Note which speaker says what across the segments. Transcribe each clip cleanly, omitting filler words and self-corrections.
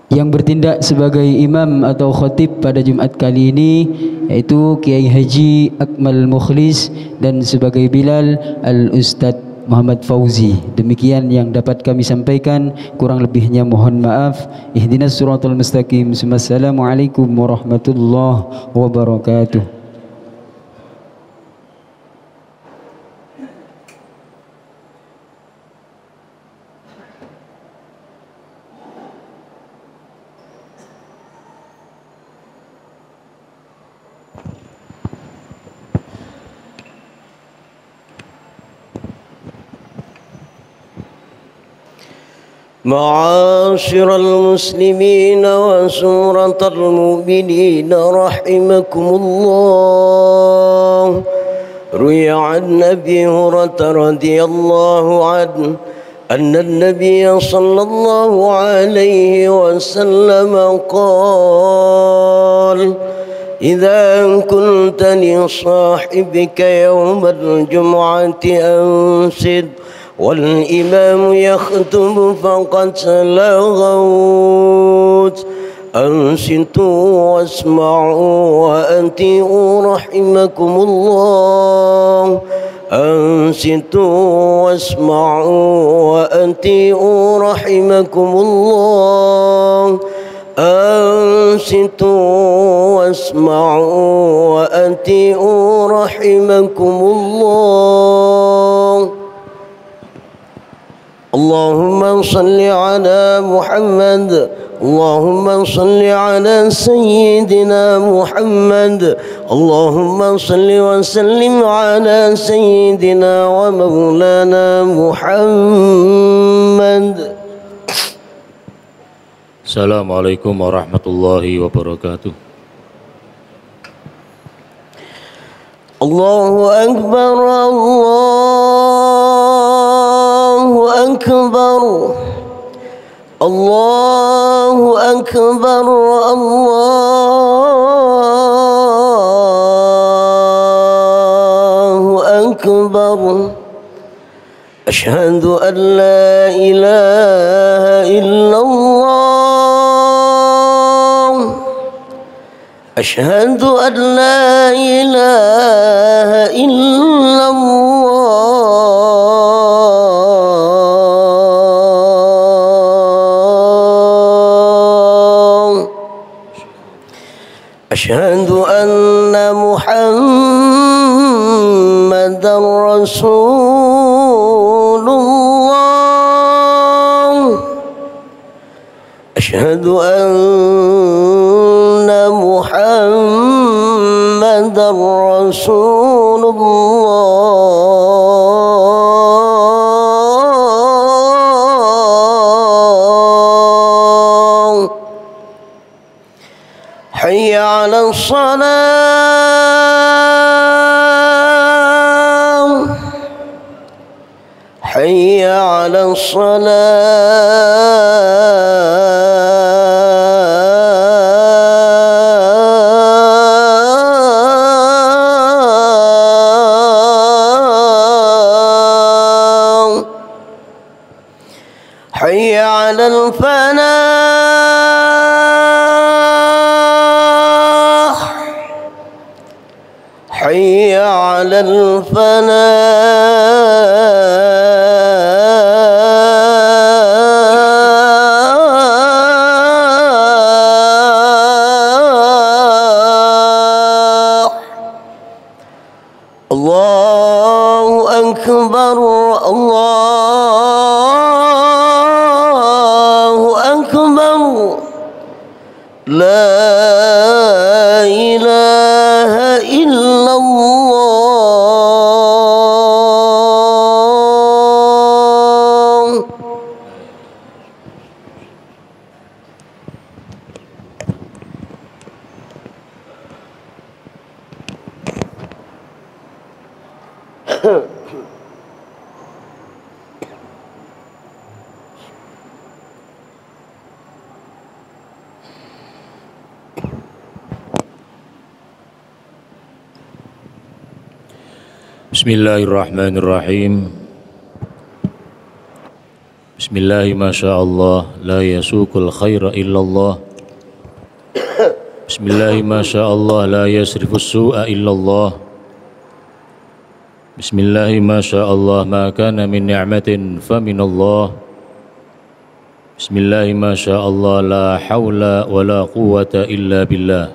Speaker 1: Yang bertindak sebagai imam atau khatib pada Jumat kali ini yaitu Kiai Haji Akmal Mukhlis dan sebagai Bilal Al-Ustadz Muhammad Fauzi. Demikian yang dapat kami sampaikan, kurang lebihnya mohon maaf. Ihdinas siratal mustaqim. Assalamualaikum warahmatullahi wabarakatuh.
Speaker 2: معاشر المسلمين وسورة المؤمنين رحمكم الله. روي عن أبي هريرة رضي الله عنه أن النبي صلى الله عليه وسلم قال: إذا كنت لصاحبك يوم الجمعة أنصت والإمام يخطب فقد لغوت. أنصتوا واسمعوا وأطيعوا رحمكم الله. أنصتوا واسمعوا وأطيعوا رحمكم الله. أنصتوا واسمعوا وأطيعوا رحمكم الله. اللهم صل على محمد. اللهم صل على سيدنا محمد. اللهم صل وسلم على سيدنا ومولانا محمد.
Speaker 3: Assalamualaikum warahmatullahi wabarakatuh.
Speaker 2: Allahu Akbar, Allahu Akbar, Allahu Akbar, Allahu Akbar. Asyhadu an la ilaha illallah. Asyhadu an la ilaha illallah. Asyhadu anna Muhammadar Rasulullah. Asyhadu anna Muhammadar Rasulullah. Hayya 'alas salam. Hayya 'alas salam. Hayya 'alal falah. Hayya 'alal falah. Allahu Akbar, Allahu Akbar. La
Speaker 3: Bismillahirrahmanirrahim. Bismillahi masyaallah la yasukul khaira illallah. Bismillahi masyaallah la yasrifus su'a illallah. Bismillahi masyaallah ma kana min ni'matin faminallah. Bismillahi masyaallah la hawla wa la quwwata illa billah.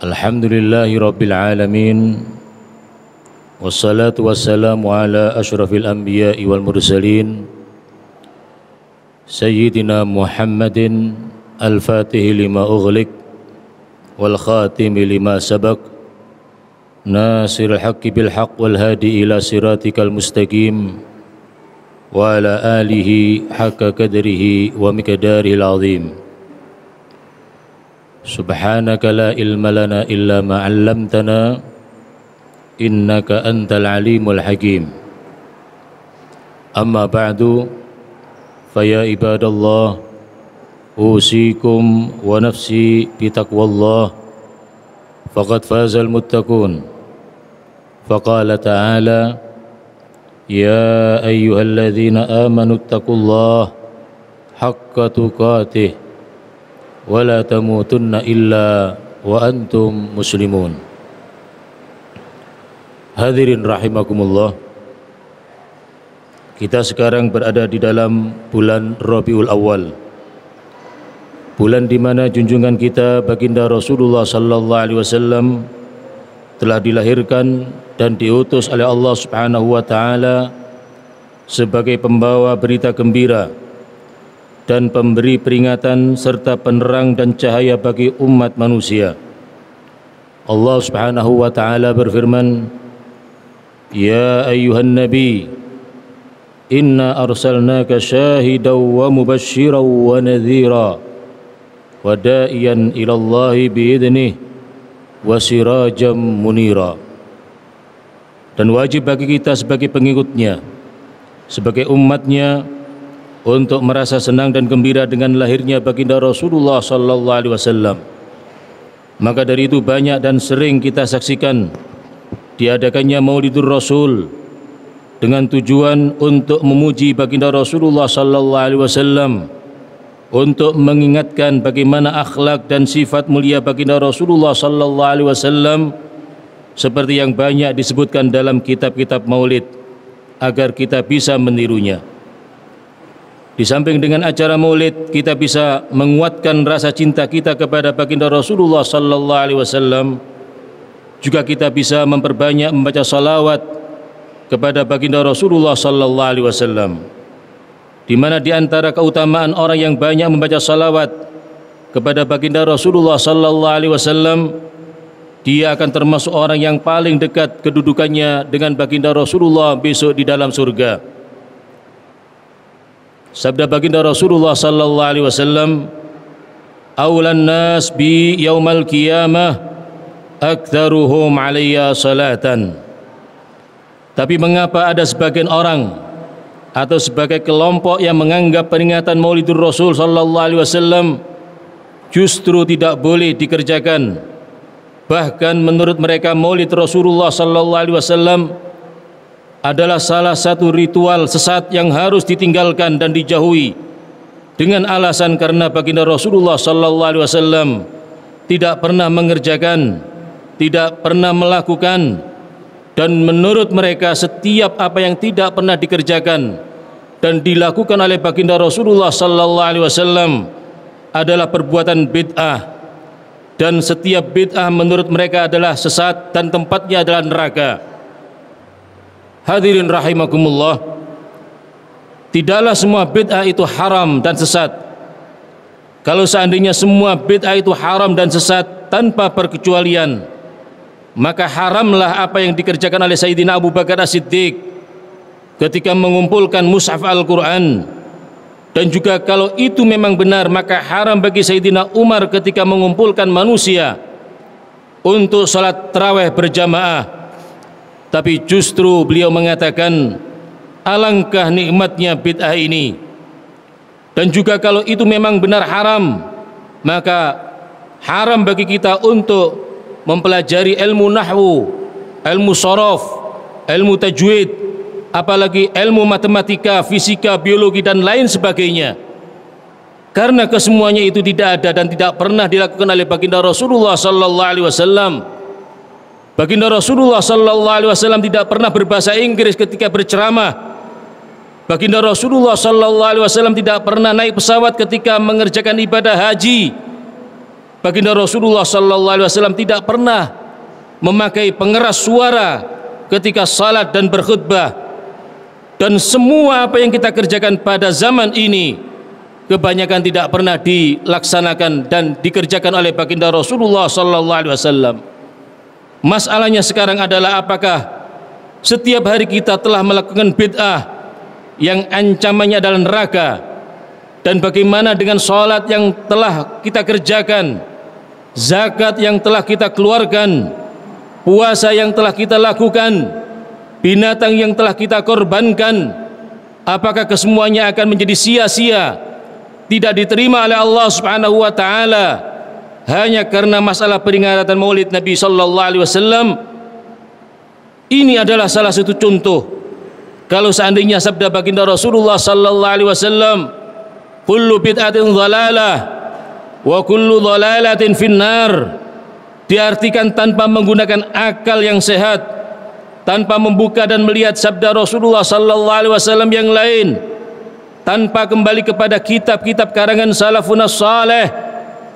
Speaker 3: Alhamdulillahi rabbil alamin. Wassalatu wassalamu ala ashrafil anbiya'i wal mursalin Sayyidina Muhammadin al-fatihi lima ughliq wal khatimi lima sabaq nasiril haqqi bil haqq wal hadi ila siratikal mustaqim wa ala alihi haqqa qadrihi wa miqdarihil azim. Subhanaka la ilma lana illa ma 'allamtana innaka antal alimul hakim. Amma ba'du, faya ibadallah, usikum wa nafsi bitaqwallah, faqad fazal muttaqun. Faqala ta'ala, ya ayyuhalladzina amanu ittaqullah haqqa tuqatih wa la tamutunna illa wa antum muslimun. Hadirin rahimakumullah, kita sekarang berada di dalam bulan Rabiul Awal, bulan di mana junjungan kita baginda Rasulullah sallallahu alaihi wasallam telah dilahirkan dan diutus oleh Allah Subhanahu wa taala sebagai pembawa berita gembira dan pemberi peringatan serta penerang dan cahaya bagi umat manusia. Allah Subhanahu wa taala berfirman, ya ayyuhan nabi inna arsalnaka syahidan wa mubasysyiran wa nadhira wa da'iyan ila Allahi bi'idnih wa sirajan munira. Dan wajib bagi kita sebagai pengikutnya, sebagai umatnya, untuk merasa senang dan gembira dengan lahirnya baginda Rasulullah sallallahu alaihi wasallam. Maka dari itu banyak dan sering kita saksikan diadakannya Maulidur Rasul dengan tujuan untuk memuji baginda Rasulullah sallallahu alaihi wasallam, untuk mengingatkan bagaimana akhlak dan sifat mulia baginda Rasulullah sallallahu alaihi wasallam seperti yang banyak disebutkan dalam kitab-kitab Maulid, agar kita bisa menirunya. Di samping dengan acara Maulid, kita bisa menguatkan rasa cinta kita kepada baginda Rasulullah sallallahu alaihi wasallam. Juga kita bisa memperbanyak membaca salawat kepada baginda Rasulullah sallallahu alaihi wasallam, di mana di antara keutamaan orang yang banyak membaca salawat kepada baginda Rasulullah sallallahu alaihi wasallam, dia akan termasuk orang yang paling dekat kedudukannya dengan baginda Rasulullah besok di dalam surga. Sabda baginda Rasulullah sallallahu alaihi wasallam, aulan nas bi yaumal qiyamah aktsaruhum alayya salatan. Tapi mengapa ada sebagian orang atau sebagai kelompok yang menganggap peringatan Maulidur Rasul sallallahu alaihi wasallam justru tidak boleh dikerjakan? Bahkan menurut mereka Maulid Rasulullah sallallahu alaihi wasallam adalah salah satu ritual sesat yang harus ditinggalkan dan dijauhi, dengan alasan karena baginda Rasulullah sallallahu alaihi wasallam tidak pernah mengerjakan, tidak pernah melakukan, dan menurut mereka setiap apa yang tidak pernah dikerjakan dan dilakukan oleh baginda Rasulullah sallallahu alaihi wasallam adalah perbuatan bid'ah, dan setiap bid'ah menurut mereka adalah sesat dan tempatnya adalah neraka. Hadirin rahimakumullah, tidaklah semua bid'ah itu haram dan sesat. Kalau seandainya semua bid'ah itu haram dan sesat tanpa perkecualian, maka haramlah apa yang dikerjakan oleh Sayyidina Abu Bakar As-Siddiq ketika mengumpulkan mushaf Al-Quran. Dan juga kalau itu memang benar, maka haram bagi Sayyidina Umar ketika mengumpulkan manusia untuk salat tarawih berjamaah. Tapi justru beliau mengatakan, alangkah nikmatnya bid'ah ini. Dan juga kalau itu memang benar haram, maka haram bagi kita untuk mempelajari ilmu nahwu ilmu sharaf, ilmu tajwid, apalagi ilmu matematika, fisika, biologi dan lain sebagainya. Karena kesemuanya itu tidak ada dan tidak pernah dilakukan oleh baginda Rasulullah sallallahu alaihi wasallam. Baginda Rasulullah sallallahu alaihi wasallam tidak pernah berbahasa Inggris ketika berceramah. Baginda Rasulullah sallallahu alaihi wasallam tidak pernah naik pesawat ketika mengerjakan ibadah haji. Baginda Rasulullah sallallahu alaihi wasallam tidak pernah memakai pengeras suara ketika salat dan berkhutbah. Dan semua apa yang kita kerjakan pada zaman ini kebanyakan tidak pernah dilaksanakan dan dikerjakan oleh baginda Rasulullah sallallahu alaihi wasallam. Masalahnya sekarang adalah apakah setiap hari kita telah melakukan bid'ah yang ancamannya adalah neraka, dan bagaimana dengan salat yang telah kita kerjakan, zakat yang telah kita keluarkan, puasa yang telah kita lakukan, binatang yang telah kita korbankan, apakah kesemuanya akan menjadi sia-sia, tidak diterima oleh Allah Subhanahu wa taala hanya karena masalah peringatan Maulid Nabi sallallahu alaihi wasallam? Ini adalah salah satu contoh. Kalau seandainya sabda baginda Rasulullah sallallahu alaihi wasallam, kullu bid'atin dhalalah wa kullu dhalalatin finnar, diartikan tanpa menggunakan akal yang sehat, tanpa membuka dan melihat sabda Rasulullah sallallahu alaihi wasallam yang lain, tanpa kembali kepada kitab-kitab karangan salafun saleh,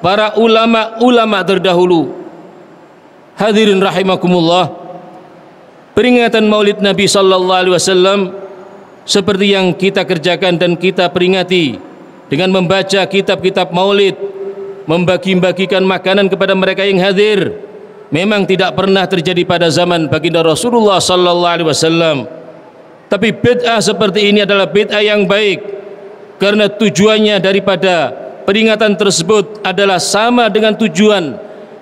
Speaker 3: para ulama-ulama terdahulu. Hadirin rahimakumullah, peringatan Maulid Nabi sallallahu alaihi wasallam seperti yang kita kerjakan dan kita peringati dengan membaca kitab-kitab Maulid, membagi-bagikan makanan kepada mereka yang hadir, memang tidak pernah terjadi pada zaman baginda Rasulullah sallallahu alaihi wasallam. Tapi bid'ah seperti ini adalah bid'ah yang baik, karena tujuannya daripada peringatan tersebut adalah sama dengan tujuan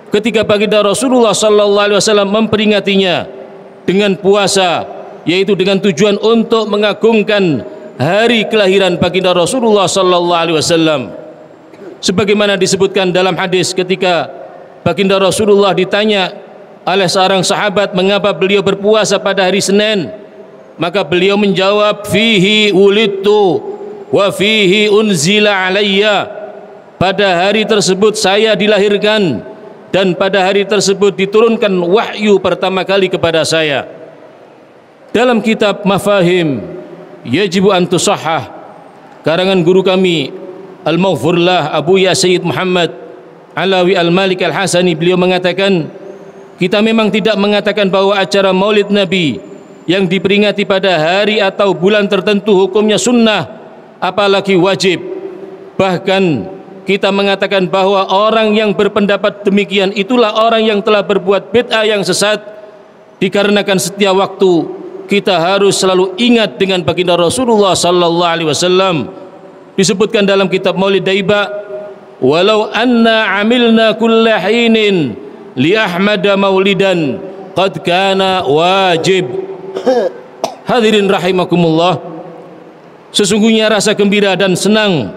Speaker 3: ketika baginda Rasulullah sallallahu alaihi wasallam memperingatinya dengan puasa, yaitu dengan tujuan untuk mengagungkan hari kelahiran baginda Rasulullah sallallahu alaihi wasallam. Sebagaimana disebutkan dalam hadis ketika baginda Rasulullah ditanya oleh seorang sahabat mengapa beliau berpuasa pada hari Senin, maka beliau menjawab, fihi wulidtu wa fihi unzila alayya, pada hari tersebut saya dilahirkan dan pada hari tersebut diturunkan wahyu pertama kali kepada saya. Dalam kitab Mafahim Yajibu an Tusahhah karangan guru kami Al-Maghfurlah Abu Ya Sayyid Muhammad Alawi Al-Malik Al-Hasani, beliau mengatakan, kita memang tidak mengatakan bahwa acara Maulid Nabi yang diperingati pada hari atau bulan tertentu hukumnya sunnah, apalagi wajib. Bahkan kita mengatakan bahwa orang yang berpendapat demikian itulah orang yang telah berbuat bid'ah yang sesat, dikarenakan setiap waktu kita harus selalu ingat dengan baginda Rasulullah sallallahu alaihi wasallam. Disebutkan dalam kitab Maulid Daiba, walau anna amilna kulla hinin li ahmada maulidan qad kana wajib. Hadirin rahimakumullah, sesungguhnya rasa gembira dan senang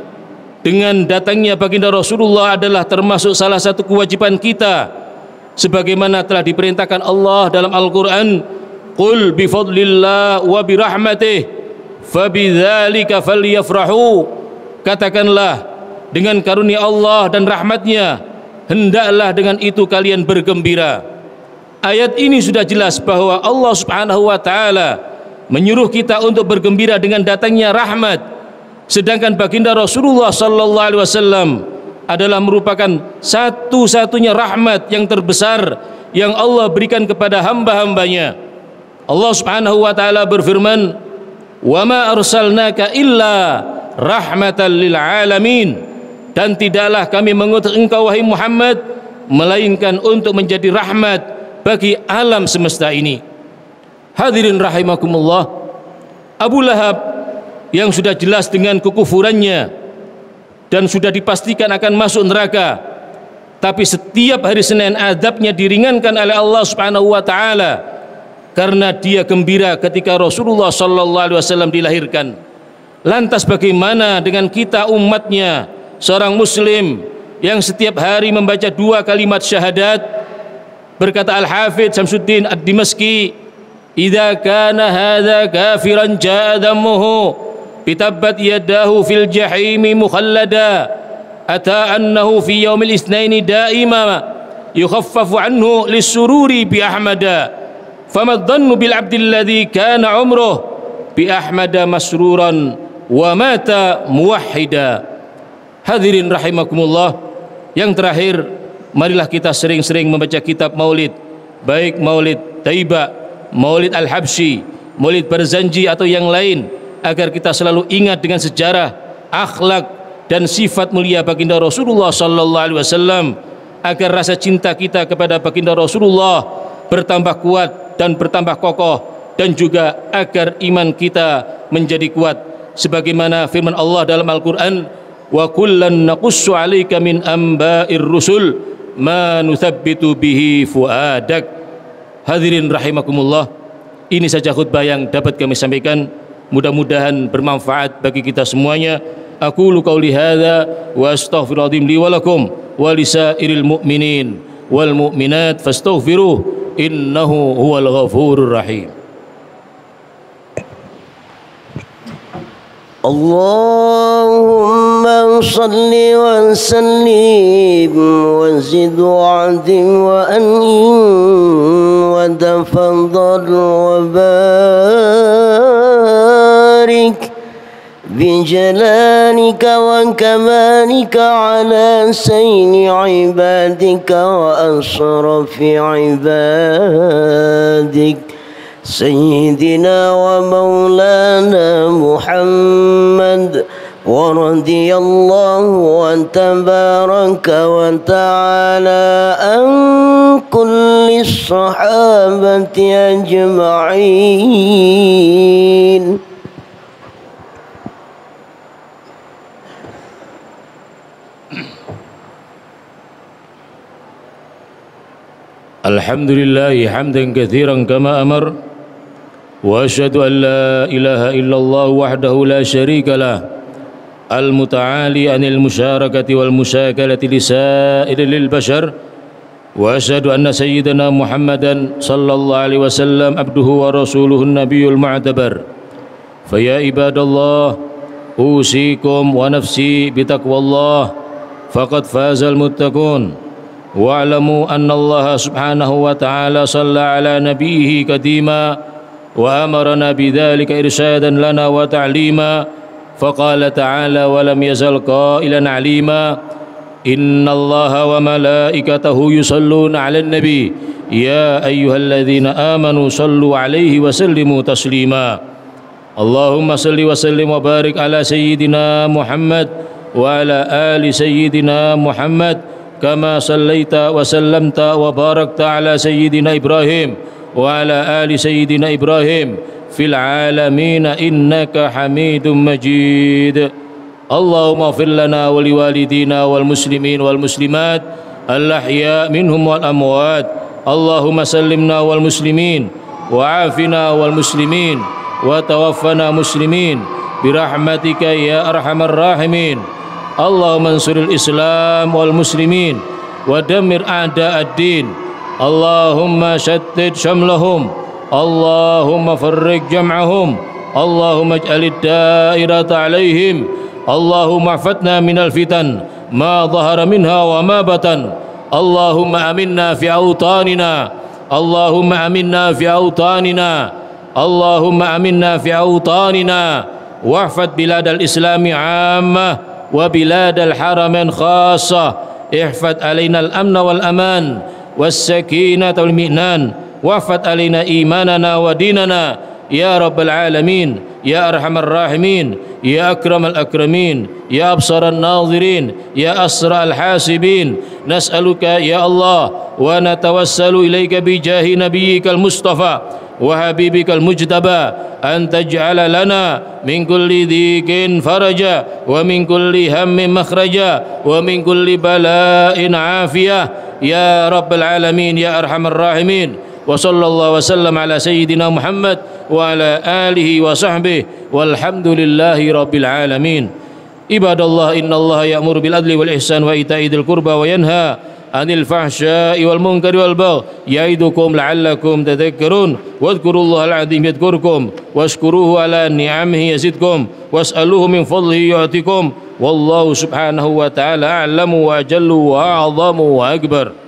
Speaker 3: dengan datangnya baginda Rasulullah adalah termasuk salah satu kewajiban kita, sebagaimana telah diperintahkan Allah dalam Al-Quran, qul bifadlillah wa birahmatih fabidzalika falyafrahu, katakanlah dengan karunia Allah dan rahmatnya hendaklah dengan itu kalian bergembira. Ayat ini sudah jelas bahwa Allah Subhanahu wa taala menyuruh kita untuk bergembira dengan datangnya rahmat, sedangkan baginda Rasulullah sallallahu alaihi wasallam adalah merupakan satu-satunya rahmat yang terbesar yang Allah berikan kepada hamba-hambanya. Allah Subhanahu wa taala berfirman, "Wa ma arsalnaka illa rahmatan lil alamin." Dan tidaklah kami mengutus engkau wahai Muhammad melainkan untuk menjadi rahmat bagi alam semesta ini. Hadirin rahimakumullah, Abu Lahab yang sudah jelas dengan kekufurannya dan sudah dipastikan akan masuk neraka, tapi setiap hari Senin azabnya diringankan oleh Allah Subhanahu wa taala karena dia gembira ketika Rasulullah sallallahu alaihi wasallam dilahirkan. Lantas bagaimana dengan kita umatnya, seorang muslim yang setiap hari membaca 2 kalimat syahadat, Berkata Al-Hafidz Syamsuddin Ad-Dimashqi, "Idza kana hadza kafiran jaa dammuhu bitabbat yadahu fil jahimi mukhallada ata annahu fi yaumil itsnaini daima yukhaffafu anhu lisururi bi Ahmada fama dhannu bil abdil ladzi kana umruh bi Ahmada masruran wa mata muwahhida." Hadirin rahimakumullah, yang terakhir, marilah kita sering-sering membaca kitab maulid, baik maulid Taiba, maulid Al-Habsyi, maulid Barzanji atau yang lain, agar kita selalu ingat dengan sejarah, akhlak dan sifat mulia baginda Rasulullah sallallahu alaihi wasallam, agar rasa cinta kita kepada baginda Rasulullah bertambah kuat dan bertambah kokoh, dan juga agar iman kita menjadi kuat sebagaimana firman Allah dalam Al-Qur'an, "Wa kullan naqussu 'alaika min amba'ir rusul ma nuthabbitu bihi fuadak." Hadirin rahimakumullah, ini saja khutbah yang dapat kami sampaikan, mudah-mudahan bermanfaat bagi kita semuanya. Aqulu qauli hadza wa astaghfirullahaladzim li wa lakum wa lisairil mu'minin wal mu'minat fastaghfiruh innahu huwal ghafurur rahim.
Speaker 2: اللهم صل وسلم وزد وعدم وأنعم وتفضل وبارك بجلالك وكمالك على سين عبادك وأشرف عبادك سيدنا ومولانا محمد، ورضي الله وتبارك وتعالى عن كل الصحابة أجمعين.
Speaker 3: Alhamdulillah hamdan katsiran kama amar, wa asyhadu an la ilaha illallah wahdahu la syarika lah, al-muta'ali anil musyarakati wal musyakalati lisairil bashar, wa asyhadu anna sayyidana Muhammadan sallallahu alaihi wasallam abduhu wa rasuluhun nabiyul mu'tabar. Fa ya ibadallah, usikum wa nafsi bitaqwallah, faqad fazal muttaqun. Wa'lamu anna Allah subhanahu wa ta'ala salla ala nabiyhi kadima wa amarana bidzalika irsyadan lana wa ta'lima. Faqala ta'ala wa lam yazal qailan alima, inna Allaha wa malaikatahu yusalluna 'alan nabi ya ayyuhalladzina amanu sallu 'alaihi wa sallimu taslima. Allahumma salli wa sallim wa barik ala sayyidina Muhammad wa ala ali sayyidina Muhammad kama sallaita wa sallamta wa barakta ala sayyidina Ibrahim wa ala ali sayyidina Ibrahim fil alamin innaka Hamidum Majid. Allahumma ighfir lana wa liwalidina wal muslimin wal muslimat al ahya minhum wal amwat. Allahumma sallimna wal muslimin wa afina wal muslimin wa tawaffana muslimin birahmatika ya arhamar rahimin. Allahumma ansuril Islam wal muslimin wa dammir a'da'ad-din. Allahumma shattid syamlahum, Allahumma farriq jam'ahum, Allahumma ij'alid da'irata alaihim, Allahumma ahfatna minal fitan ma dhahara minha wa ma batan. Allahumma aminna fi awtanina, Allahumma aminna fi awtanina, Allahumma aminna fi awtanina, wahfad biladal islami 'ammah wa biladal haramin khassah. Ihfad alaina al-amna wal aman was sakinata wal mi'nan, wahfad alaina imanana wa dinana ya rabbal alamin ya arhamar rahimin ya akramal akramin ya absaran nazirin ya asra'al hasibin. Nas'aluka ya Allah wa natawassalu ilaika bi jahi nabiyyikal mustafa wa habibikal mujtaba an taj'ala lana min kulli dhikin faraja wa min kulli hammin makhraja wa min kulli bala'in afiyah ya rabbal alamin ya arhamar rahimin. Wa sallallahu wa sallam ala sayyidina Muhammad wa ala alihi wa sahbihi walhamdulillahi rabbil alamin. Ibadallah, innallaha ya'muru bil adli wal ihsan wa ita'i dzil qurba wa yanha anil fahsya'i wal munkari wal baghi ya'idukum la'allakum tadhakkarun wadhkurullahal 'azim yadhkurkum washkuruhu 'ala ni'amihi yazidkum was'aluhu min fadlihi yu'tikum wallahu subhanahu wa ta'ala a'lamu wa ajallu wa a'zamu wa akbar.